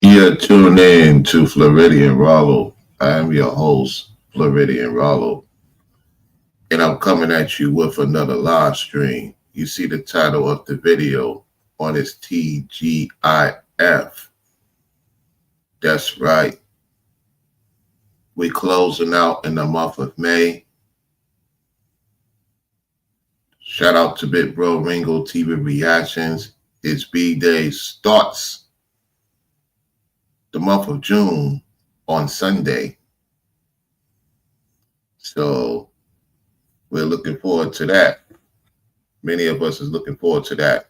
You're tuned in to Floridian Rollo. I am your host, Floridian Rollo, and I'm coming at you with another live stream. You see the title of the video on its TGIF. That's right. We're closing out in the month of May. Shout out to Big Bro Ringo TV Reactions. It's B-Day starts the month of June on Sunday. So we're looking forward to that. Many of us is looking forward to that,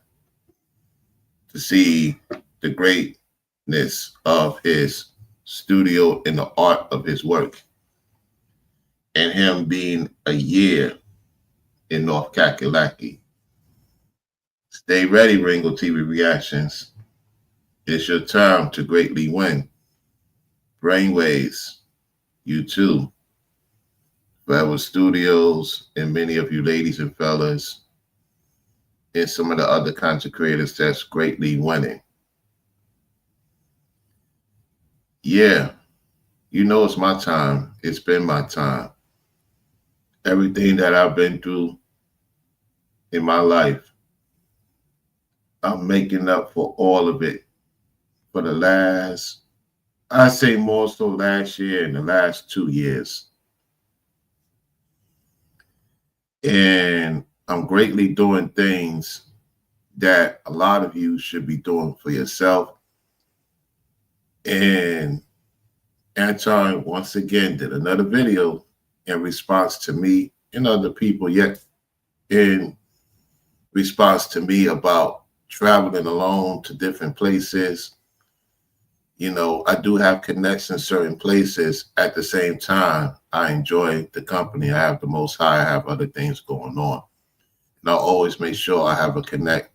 to see the greatness of his studio and the art of his work, and him being a year in North Kakalaki. Stay ready, Ringo TV Reactions. It's your time to greatly win. Brainwaves, you too. Forever Studios, and many of you ladies and fellas, and some of the other content creators that's greatly winning. Yeah, you know it's my time. It's been my time. Everything that I've been through in my life, I'm making up for all of it for the last, I say more so last year and the last 2 years. And I'm greatly doing things that a lot of you should be doing for yourself. And Anton once again did another video in response to me and other people, yet in response to me about traveling alone to different places. You know, I do have connections in certain places. At the same time, I enjoy the company. I have the Most High. I have other things going on. And I'll always make sure I have a connect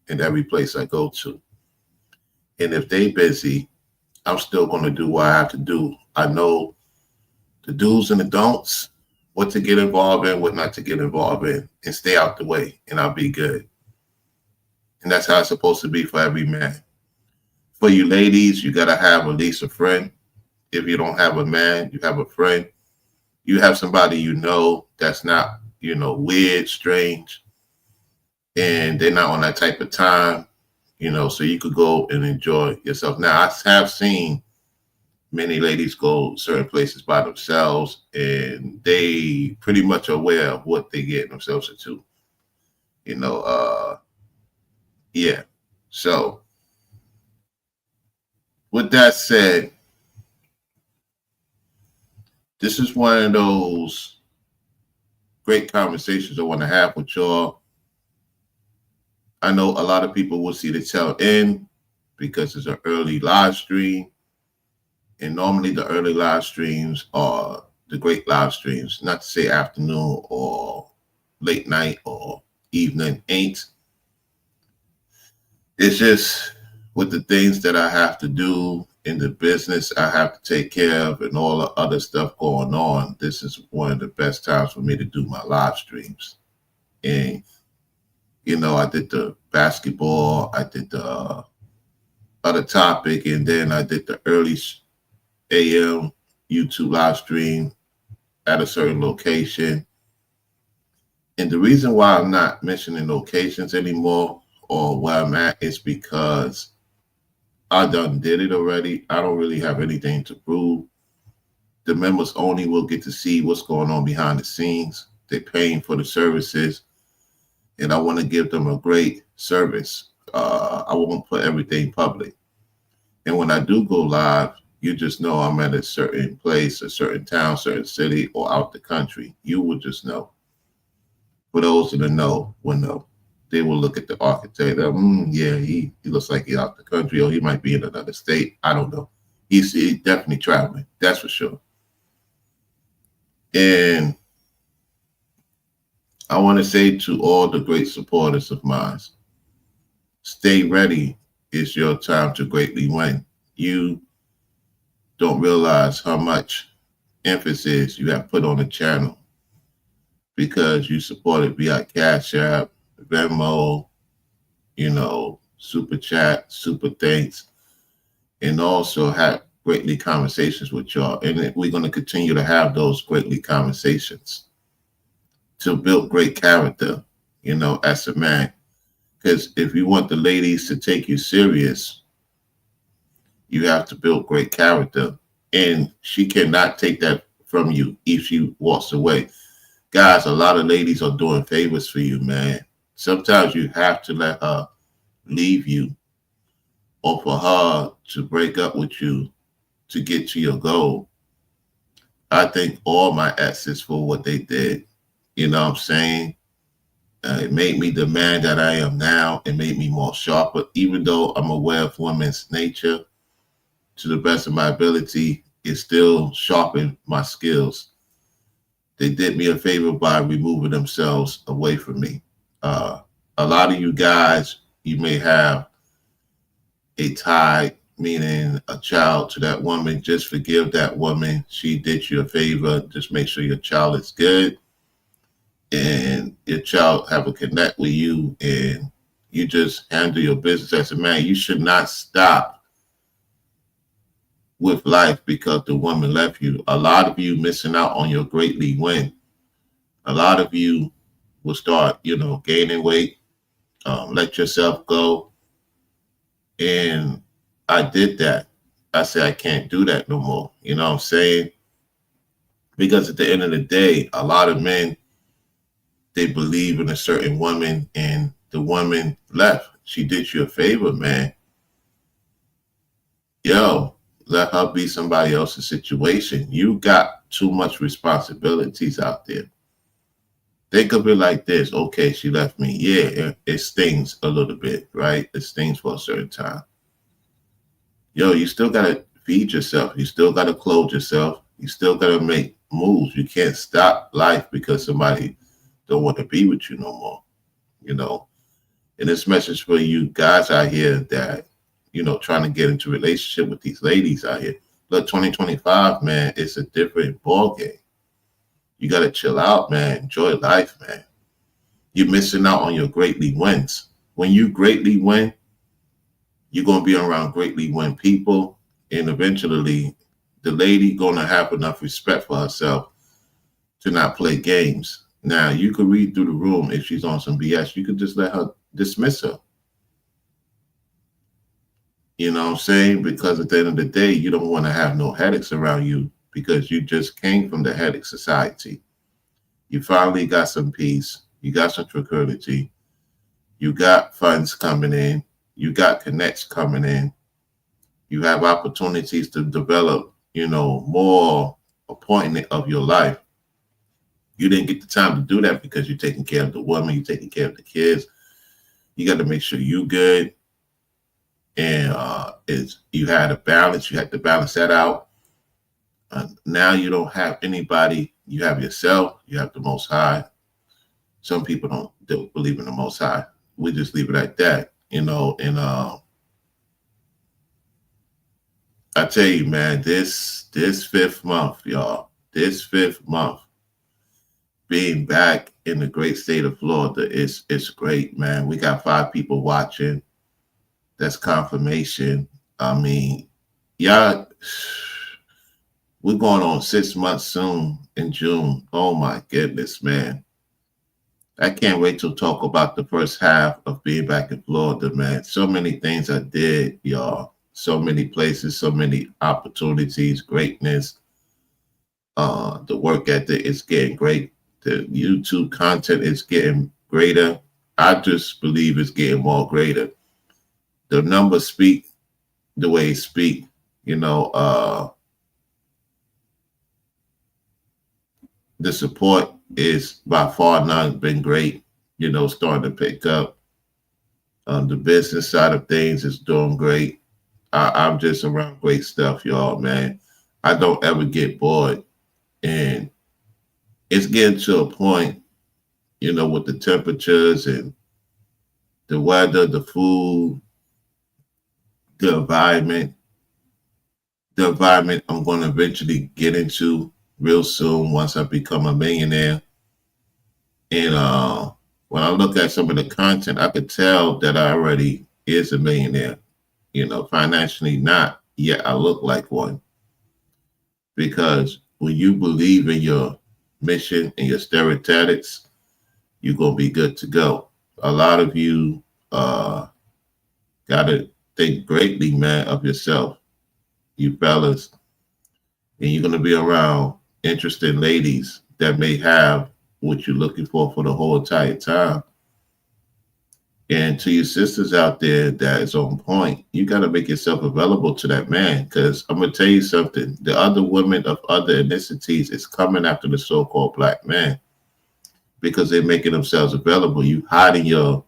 in every place I go to. And if they busy, I'm still going to do what I have to do. I know the do's and the don'ts, what to get involved in, what not to get involved in, and stay out the way, and I'll be good. And that's how it's supposed to be for every man. For you ladies, you got to have at least a friend. If you don't have a man, you have a friend. You have somebody you know that's not, weird, strange, and they're not on that type of time, so you could go and enjoy yourself. Now, I have seen many ladies go certain places by themselves, and they pretty much aware of what they get themselves into. Yeah. So with that said, this is one of those great conversations I want to have with y'all. I know a lot of people will see the tail end because it's an early live stream. And normally the early live streams are the great live streams, not to say afternoon or late night or evening ain't. It's just with the things that I have to do in the business I have to take care of and all the other stuff going on, this is one of the best times for me to do my live streams. And, I did the basketball, I did the other topic, and then I did the early AM YouTube live stream at a certain location. And the reason why I'm not mentioning locations anymore or where I'm at is because I done did it already. I don't really have anything to prove. The members only will get to see what's going on behind the scenes. They're paying for the services, and I want to give them a great service. I won't put everything public. And when I do go live, you just know I'm at a certain place, a certain town, certain city, or out the country. You will just know. For those that know, will know. They will look at the architect. Yeah, he looks like he's out the country, or he might be in another state. I don't know. He's definitely traveling. That's for sure. And I want to say to all the great supporters of mine, stay ready. It's your time to greatly win. You don't realize how much emphasis you have put on the channel because you supported via Cash App, Venmo, Super Chat, Super Thanks. and also have greatly conversations with y'all. And we're going to continue to have those greatly conversations to build great character, as a man. Because if you want the ladies to take you serious, you have to build great character. And she cannot take that from you if she walks away. Guys, a lot of ladies are doing favors for you, man. Sometimes you have to let her leave you or for her to break up with you to get to your goal. I thank all my exes for what they did. You know what I'm saying? It made me the man that I am now. It made me more sharper, even though I'm aware of women's nature. To the best of my ability, it still sharpened my skills. They did me a favor by removing themselves away from me. A lot of you guys, you may have a tie, meaning a child to that woman. Just forgive that woman. She did you a favor. Just make sure your child is good and your child have a connect with you, and you just handle your business as a man. You should not stop with life because the woman left you. A lot of you missing out on your greatly win. A lot of you will start, gaining weight, let yourself go. And I did that. I said, I can't do that no more. You know what I'm saying? Because at the end of the day, a lot of men, they believe in a certain woman and the woman left. She did you a favor, man. Yo, let her be somebody else's situation. You got too much responsibilities out there. Think of it like this. Okay, she left me. Yeah, it stings a little bit, right? It stings for a certain time. Yo, you still got to feed yourself. You still got to clothe yourself. You still got to make moves. You can't stop life because somebody don't want to be with you no more, And this message for you guys out here that, trying to get into a relationship with these ladies out here. Look, 2025, man, it's a different ball game. You got to chill out, man. Enjoy life, man. You're missing out on your greatly wins. When you greatly win, you're going to be around greatly win people. And eventually, the lady going to have enough respect for herself to not play games. Now, you could read through the room if she's on some BS. You could just let her dismiss her. You know what I'm saying? Because at the end of the day, you don't want to have no headaches around you because you just came from the headache society. You finally got some peace. You got some tranquility. You got funds coming in. You got connects coming in. You have opportunities to develop, more appointment of your life. You didn't get the time to do that because you're taking care of the woman, you're taking care of the kids. You got to make sure you good. And you had a balance. You had to balance that out. Now you don't have anybody. You have yourself. You have the Most High. Some people don't believe in the Most High. We just leave it at that, And I tell you, man, this 5th month, y'all, this 5th month, being back in the great state of Florida, it's great, man. We got 5 people watching. That's confirmation. I mean, y'all, we're going on 6 months soon in June. Oh my goodness, man. I can't wait to talk about the first half of being back in Florida, man. So many things I did, y'all. So many places, so many opportunities, greatness. The work ethic is getting great. The YouTube content is getting greater. I just believe it's getting more greater. The numbers speak the way they speak, the support is by far not been great, starting to pick up. The business side of things is doing great. I'm just around great stuff, y'all, man. I don't ever get bored. And it's getting to a point, with the temperatures and the weather, the food, the environment I'm going to eventually get into real soon once I become a millionaire. And when I look at some of the content, I could tell that I already is a millionaire, financially not, yet I look like one. Because when you believe in your mission and your stereotypes, you're gonna be good to go. A lot of you gotta think greatly, man, of yourself, you fellas, and you're gonna be around interesting ladies that may have what you're looking for the whole entire time. And to your sisters out there that is on point, you got to make yourself available to that man. Because I'm going to tell you something. The other women of other ethnicities is coming after the so-called black man because they're making themselves available. You hiding your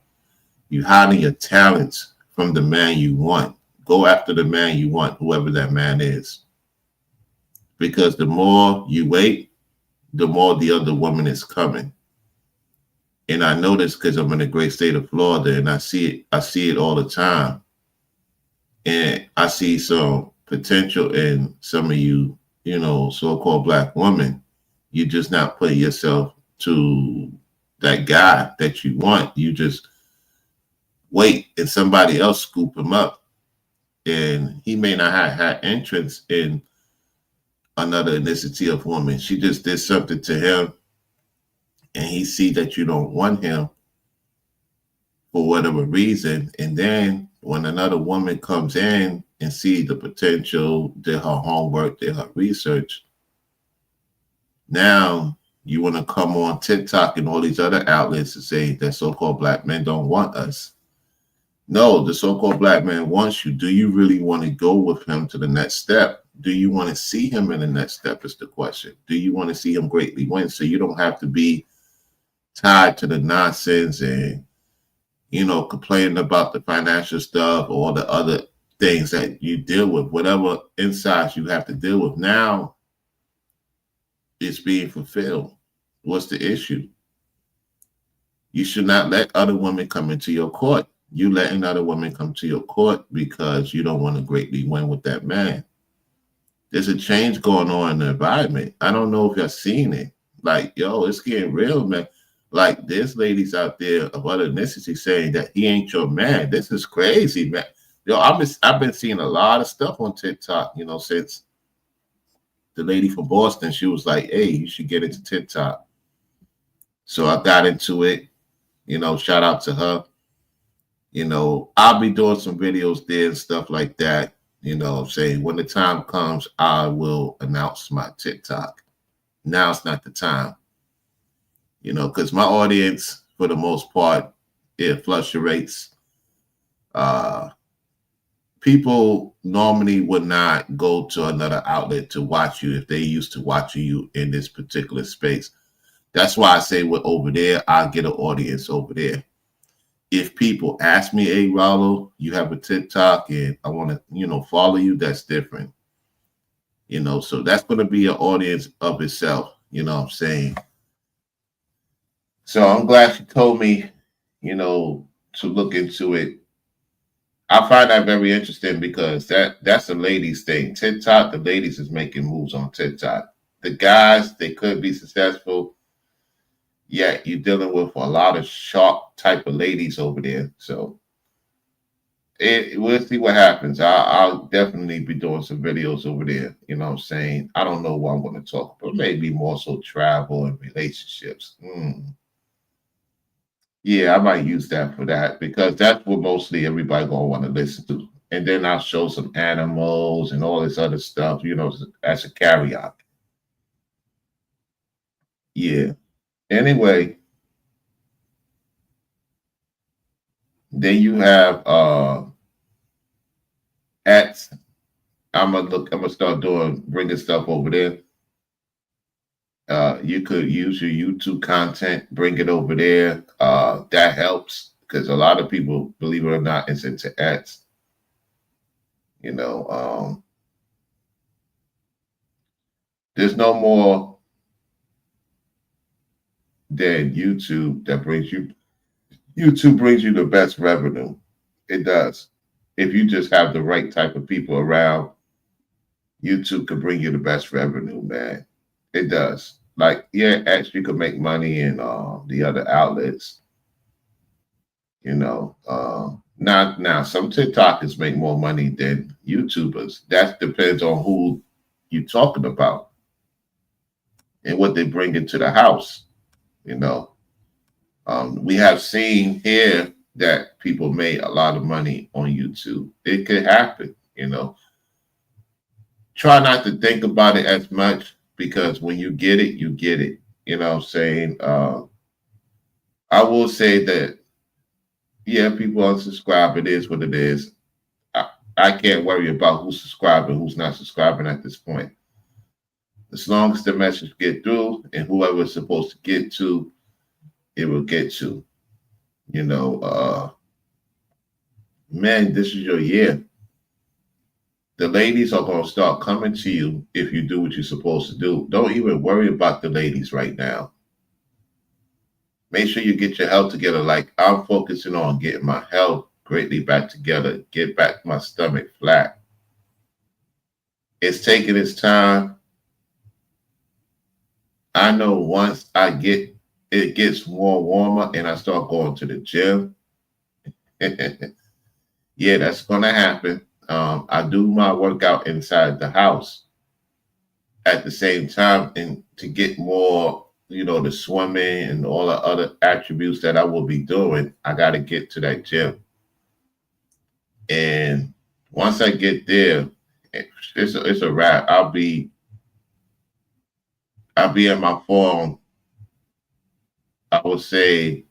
talents from the man you want. Go after the man you want, whoever that man is. Because the more you wait, the more the other woman is coming. And I know this because I'm in the great state of Florida, and I see it all the time. And I see some potential in some of you, so-called black women. You're just not putting yourself to that guy that you want. You just wait and somebody else scoop him up. And he may not have had entrance in another ethnicity of woman. She just did something to him, and he see that you don't want him for whatever reason. And then when another woman comes in and see the potential, did her homework, did her research, now you want to come on TikTok and all these other outlets and say that so-called black men don't want us. No, the so-called black man wants you. Do you really want to go with him to the next step? Do you want to see him in the next step is the question. Do you want to see him greatly win so you don't have to be tied to the nonsense and, complaining about the financial stuff or the other things that you deal with, whatever insights you have to deal with. Now it's being fulfilled. What's the issue? You should not let other women come into your court. You letting other women come to your court because you don't want to greatly win with that man. There's a change going on in the environment. I don't know if y'all seen it. Like, yo, it's getting real, man. Like, there's ladies out there of other ethnicities saying that he ain't your man. This is crazy, man. Yo, I've been seeing a lot of stuff on TikTok, since the lady from Boston, she was like, hey, you should get into TikTok. So I got into it, shout out to her. I'll be doing some videos there and stuff like that. Saying when the time comes, I will announce my TikTok. Now it's not the time. Because my audience, for the most part, it fluctuates. People normally would not go to another outlet to watch you if they used to watching you in this particular space. That's why I say we're over there, I'll get an audience over there. If people ask me, hey, Rollo, you have a TikTok and I want to, follow you, that's different. So that's going to be an audience of itself. You know what I'm saying? So I'm glad she told me, to look into it. I find that very interesting because that's a ladies thing. TikTok, the ladies is making moves on TikTok. The guys, they could be successful. Yeah, you're dealing with a lot of sharp type of ladies over there. So we'll see what happens. I'll definitely be doing some videos over there. You know what I'm saying? I don't know what I'm going to talk about. Maybe more so travel and relationships. Yeah, I might use that for that because that's what mostly everybody going to want to listen to. And then I'll show some animals and all this other stuff, as a carry-on. Yeah. Anyway, then you have X. I'm gonna start bringing stuff over there. You could use your YouTube content, bring it over there. That helps because a lot of people, believe it or not, is into ads. There's no more than YouTube that brings you. YouTube brings you the best revenue. It does. If you just have the right type of people around, YouTube could bring you the best revenue, man. It does. Like, yeah, actually you could make money in the other outlets, Now, some TikTokers make more money than YouTubers. That depends on who you're talking about and what they bring into the house. You know, we have seen here that people made a lot of money on YouTube. It could happen, you know. Try not to think about it as much because when you get it, you get it. You know what I'm saying? I will say that, yeah, people unsubscribe. It is what it is. I can't worry about who's subscribing, who's not subscribing at this point. As long as the message get through and whoever it's supposed to get to, it will get to. You know, man, this is your year. The ladies are going to start coming to you if you do what you're supposed to do. Don't even worry about the ladies right now. Make sure you get your health together. Like I'm focusing on getting my health greatly back together, get back my stomach flat. It's taking its time. I know once it gets more warmer and I start going to the gym. Yeah, that's going to happen. I do my workout inside the house at the same time, and to get more, you know, the swimming and all the other attributes that I will be doing, I got to get to that gym. And once I get there, it's a wrap. I'll be at my phone. I would say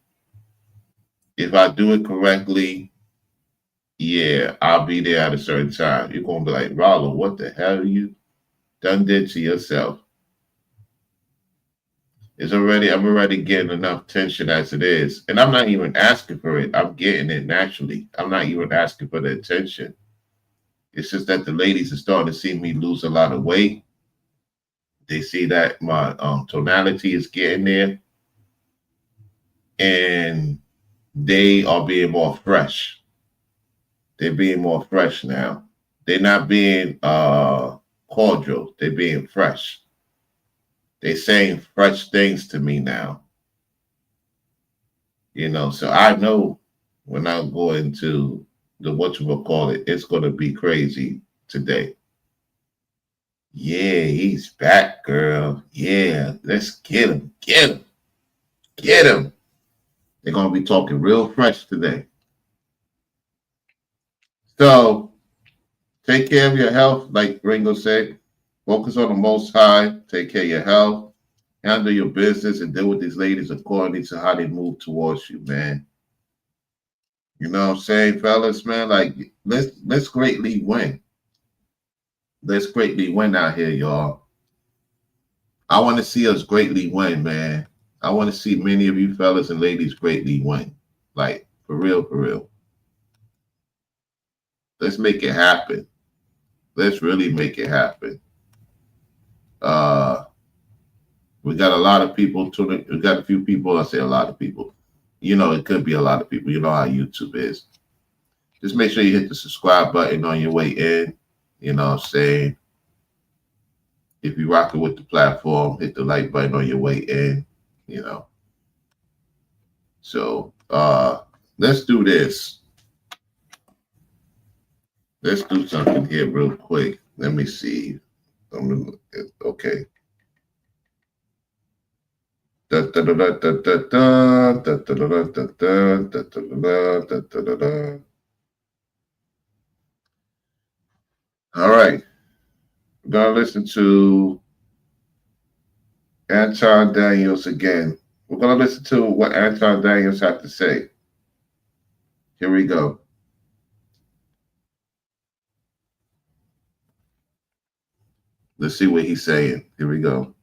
if I do it correctly, yeah, I'll be there at a certain time. You're gonna be like, Rollo, what the hell you done did to yourself? I'm already getting enough tension as it is. And I'm not even asking for it. I'm getting it naturally. I'm not even asking for the attention. It's just that the ladies are starting to see me lose a lot of weight. They see that my tonality is getting there. And they are being more fresh. They're being more fresh now. They're not being cordial. They're being fresh. They're saying fresh things to me now. You know, so I know when I go into the whatchamacallit, it's going to be crazy today. Yeah, he's back, girl. Yeah, let's get him. Get him. Get him. They're going to be talking real fresh today. So take care of your health, like Ringo said. Focus on the Most High. Take care of your health. Handle your business and deal with these ladies according to how they move towards you, man. You know what I'm saying, fellas, man? Like, let's greatly win. Let's greatly win out here, y'all. I want to see us greatly win, man. I want to see many of you fellas and ladies greatly win. Like, for real, for real. Let's make it happen. Let's really make it happen. We got a lot of people tuning. We got a few people. I say a lot of people. You know, it could be a lot of people. You know how YouTube is. Just make sure you hit the subscribe button on your way in. You know what I'm saying? If you're rocking with the platform, hit the like button on your way in. You know. So let's do this. Let's do something here real quick. Let me see. Okay. All right. We're going to listen to Anton Daniels again. We're going to listen to what Anton Daniels had to say. Here we go. Let's see what he's saying. Here we go.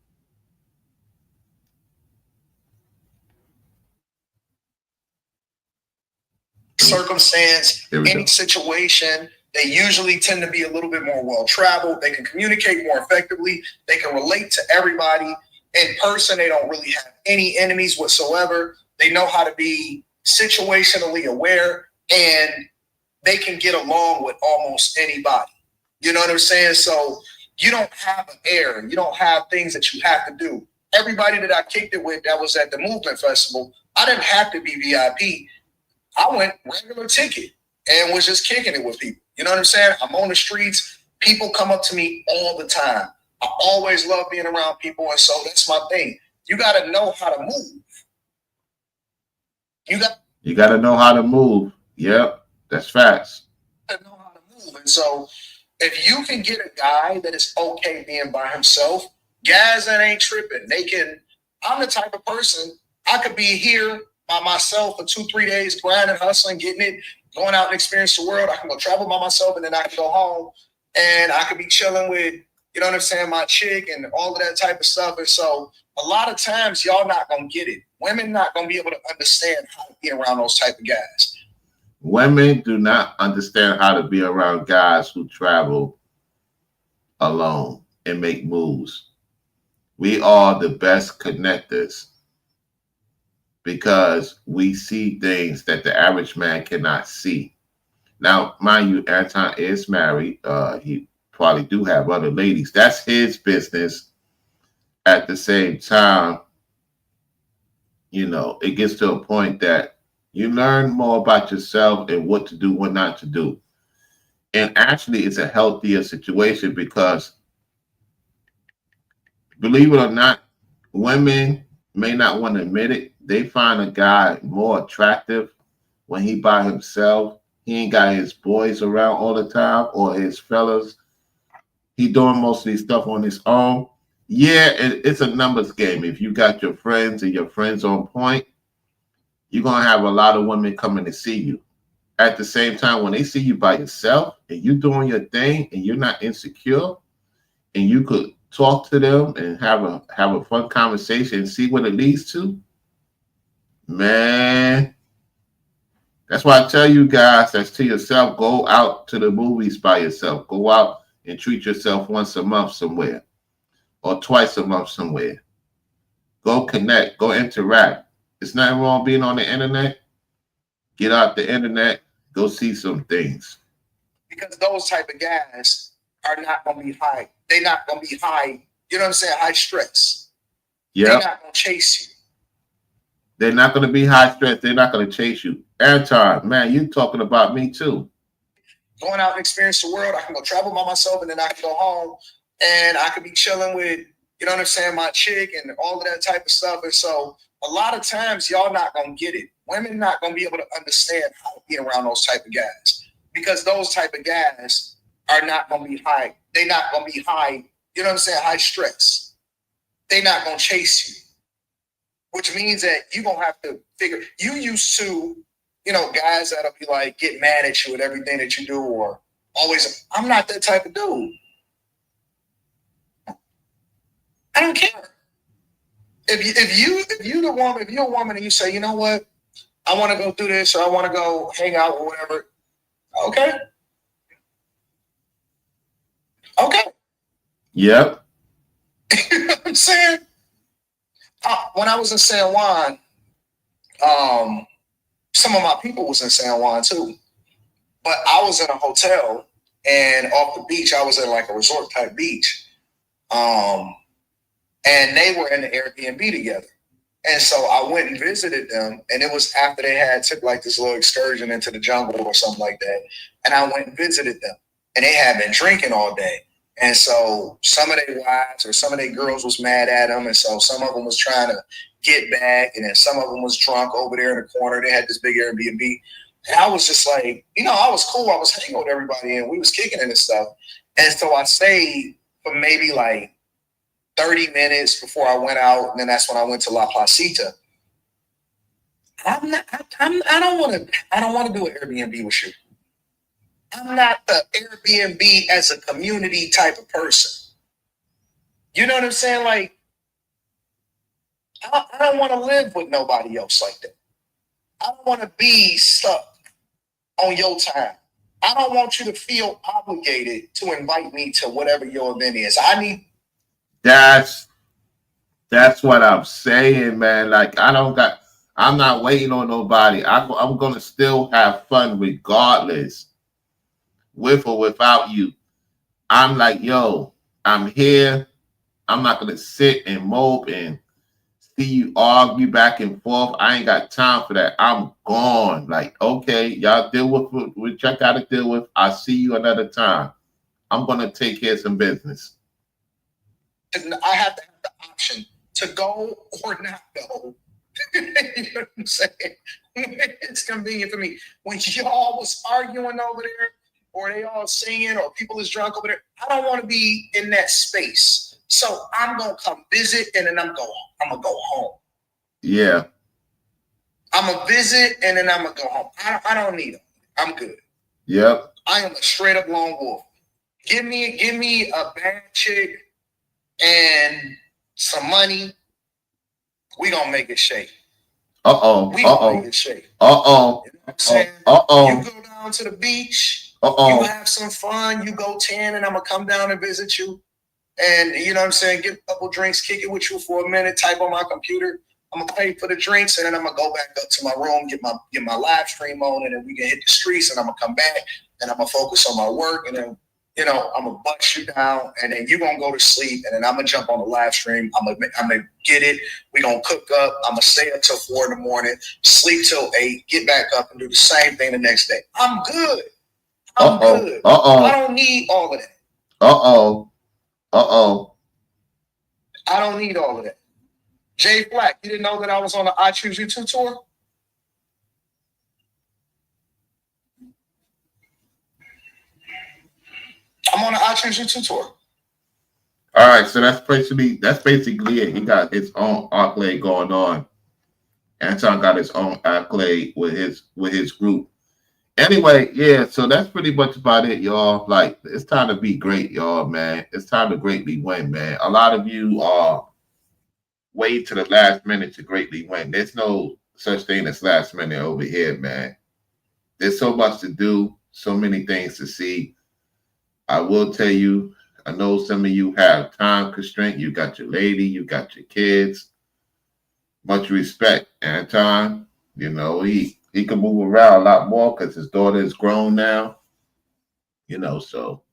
Circumstance, any situation, they usually tend to be a little bit more well-traveled. They can communicate more effectively. They can relate to everybody in person. They don't really have any enemies whatsoever. They know how to be situationally aware, and they can get along with almost anybody. You know what I'm saying? So you don't have an error. You don't have things that you have to do. Everybody that I kicked it with that was at the Movement Festival, I didn't have to be VIP. I went regular ticket. and was just kicking it with people. You know what I'm saying? I'm on the streets. People come up to me all the time. I always love being around people, and so that's my thing. You got to know how to move. You got to know how to move. Yep, that's facts. You got to know how to move, and so if you can get a guy that is okay being by himself, guys that ain't tripping, they can. I'm the type of person, I could be here by myself for 2-3 days, grinding, hustling, getting it, going out and experience the world. I can go travel by myself, and then I can go home and I could be chilling with, you know what I'm saying, my chick and all of that type of stuff. And so a lot of times y'all not going to get it. Women not going to be able to understand how to be around those type of guys. Women do not understand how to be around guys who travel alone and make moves. We are the best connectors because we see things that the average man cannot see. Now, mind you, Anton is married. He probably do have other ladies. That's his business. At the same time, you know, it gets to a point that you learn more about yourself and what to do, what not to do. And actually, it's a healthier situation because, believe it or not, women may not want to admit it. They find a guy more attractive when he by himself. He ain't got his boys around all the time or his fellas. He doing most of these stuff on his own. Yeah, it's a numbers game. If you got your friends and your friends on point, you're going to have a lot of women coming to see you. At the same time, when they see you by yourself and you doing your thing and you're not insecure and you could talk to them and have a fun conversation and see what it leads to, man, that's why I tell you guys, that's to yourself, go out to the movies by yourself. Go out and treat yourself once a month somewhere or twice a month somewhere. Go connect, go interact. It's nothing wrong being on the internet. Get out the internet, go see some things. Because those type of guys are not going to be high. They're not going to be high, you know what I'm saying, high stress. Yeah. They're not going to chase you. They're not going to be high stress. They're not going to chase you. Anton, man, you talking about me too. Going out and experience the world. I can go travel by myself and then I can go home and I could be chilling with, you know what I'm saying, my chick and all of that type of stuff. And so a lot of times y'all not going to get it. Women not going to be able to understand how to be around those type of guys because those type of guys are not going to be high. They're not going to be high, you know what I'm saying, high stress. They're not going to chase you, which means that you're going to have to figure, you used to, you know, guys that'll be like, get mad at you with everything that you do or always, I'm not that type of dude. I don't care. If you're a woman and you say, you know what, I want to go do this or I want to go hang out or whatever, okay. Okay. Yep. You know what I'm saying? When I was in San Juan, some of my people was in San Juan too. But I was in a hotel and off the beach, I was at like a resort type beach. And they were in the Airbnb together. And so I went and visited them. And it was after they had took like this little excursion into the jungle or something like that. And I went and visited them. And they had been drinking all day. And so some of their wives or some of their girls was mad at them. And so some of them was trying to get back. And then some of them was drunk over there in the corner. They had this big Airbnb. And I was just like, you know, I was cool. I was hanging with everybody and we was kicking it and stuff. And so I stayed for maybe like 30 minutes before I went out. And then that's when I went to La Placita. I don't want to do an Airbnb with you. I'm not the Airbnb as a community type of person. You know what I'm saying? Like, I don't want to live with nobody else like that. I don't want to be stuck on your time. I don't want you to feel obligated to invite me to whatever your event is. That's what I'm saying, man. Like, I'm not waiting on nobody. I'm going to still have fun regardless, with or without you. I'm like, yo, I'm here. I'm not going to sit and mope and see you argue back and forth. I ain't got time for that. I'm gone. Like, okay, y'all deal with what y'all got to deal with. I'll see you another time. I'm going to take care of some business. I have to have the option to go or not go. You know what I'm saying? It's convenient for me. When y'all was arguing over there, or they all singing, or people is drunk over there, I don't want to be in that space. So I'm gonna come visit, and then I'm gonna go home. Yeah. I'm gonna visit, and then I'm gonna go home. I don't need them. I'm good. Yep. I am a straight up lone wolf. Give me a bad chick and some money. We gonna make it shake. We gonna make it shake. You know what I'm saying? You go down to the beach. You have some fun. You go 10, and I'm gonna come down and visit you. And you know what I'm saying? Get a couple drinks, kick it with you for a minute. Type on my computer. I'm gonna pay for the drinks, and then I'm gonna go back up to my room, get my live stream on, and then we can hit the streets. And I'm gonna come back, and I'm gonna focus on my work, and then I'm gonna bust you down, and then you're gonna go to sleep, and then I'm gonna jump on the live stream. I'm gonna get it. We're gonna cook up. I'm gonna stay up till 4 in the morning, sleep till 8, get back up and do the same thing the next day. I'm good. I'm good. I don't need all of that. I don't need all of that. Jay Black, you didn't know that I was on the I Choose You 2 tour? I'm on the I Choose You 2 tour. All right, so that's basically it. He got his own accolade going on. Anton got his own accolade with his group. Anyway, yeah, so that's pretty much about it, y'all. Like, it's time to be great, y'all, man. It's time to greatly win, man. A lot of you are wait to the last minute to greatly win. There's no such thing as last minute over here, man. There's so much to do, so many things to see. I will tell you, I know some of you have time constraint. You got your lady, you got your kids. Much respect, Anton. You know, he can move around a lot more because his daughter is grown now. So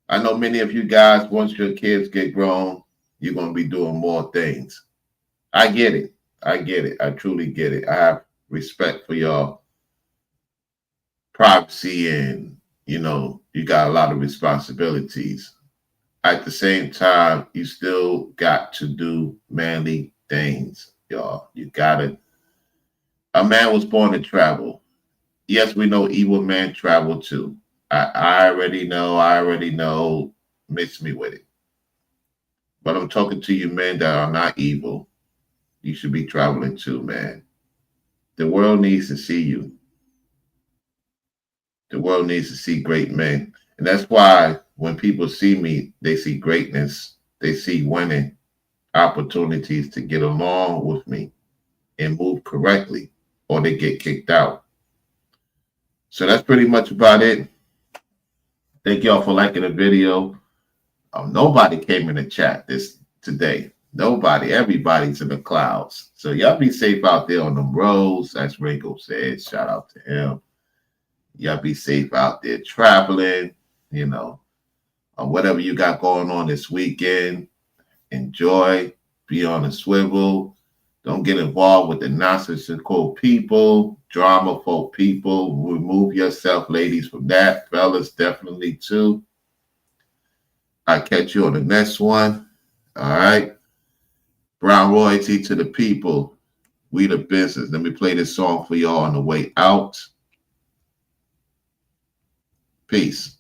I know many of you guys, once your kids get grown, you're going to be doing more things. I get it. I truly get it. I have respect for your privacy, and, you got a lot of responsibilities. At the same time, you still got to do manly things, y'all. You got it. A man was born to travel. Yes, we know evil men travel too. I already know. Miss me with it. But I'm talking to you men that are not evil. You should be traveling too, man. The world needs to see you. The world needs to see great men. And that's why when people see me, they see greatness. They see winning, opportunities to get along with me and move correctly, or they get kicked out. So that's pretty much about it. Thank y'all for liking the video. Nobody came in the chat today. Nobody. Everybody's in the clouds. So y'all be safe out there on them roads. As Ringo said, shout out to him. Y'all be safe out there traveling, whatever you got going on this weekend. Enjoy. Be on a swivel. Don't get involved with the nonsensical people, drama-folk people. Remove yourself, ladies, from that. Fellas, definitely too. I'll catch you on the next one. All right. Brown royalty to the people. We the business. Let me play this song for y'all on the way out. Peace.